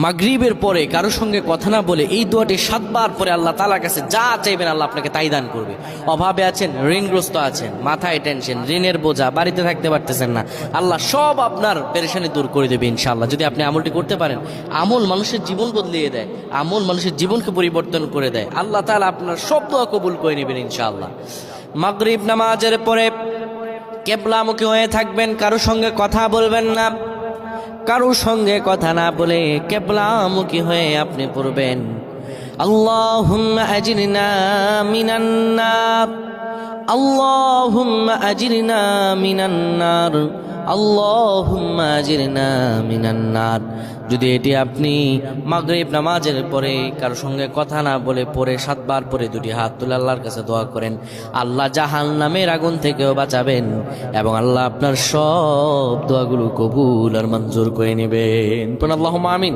মাগরিবের পরে কারোর সঙ্গে কথা না বলে এই দোয়াটি 7 বার পরে আল্লাহ তাআলার কাছে যা চাইবেন আল্লাহ আপনাকে তাই দান করবে। অভাবে আছেন, ঋণগ্রস্ত আছেন, মাথায় টেনশন, ঋণের বোঝা, বাড়িতে থাকতে পারতেছেন না, আল্লাহ সব আপনার পেরেশানি দূর করে দেবে ইনশাআল্লাহ, যদি আপনি আমলটি করতে পারেন। আমল মানুষের জীবন বদলিয়ে দেয়, আমল মানুষের জীবনকে পরিবর্তন করে দেয়। আল্লাহ তাআলা আপনার সব দোয়া কবুল করে নেবেন ইনশাআল্লাহ। মাগরিব নামাজের পরে কিবলামুখী হয়ে থাকবেন, কারোর সঙ্গে কথা বলবেন না, কারোর সঙ্গে কথা না বলে কিবলামুখী হয়ে আপনি পড়বেন আল্লাহুম্মা আজিরনা মিনান নার, আল্লাহুম্মা আজিরনা মিনান নার, আল্লাহুম্মা আজিরনা মিনান নার। যদি এটি আপনি মাগরিব নামাজের পরে কারোর সঙ্গে কথা না বলে পড়ে 7 বার পরে দুটি হাত তুলে আল্লাহর কাছে দোয়া করেন, আল্লাহ জাহান্নামের আগুন থেকেও বাঁচাবেন এবং আল্লাহ আপনার সব দোয়াগুলো কবুল আর মঞ্জুর করে নেবেন। আল্লাহুম্মা আমিন।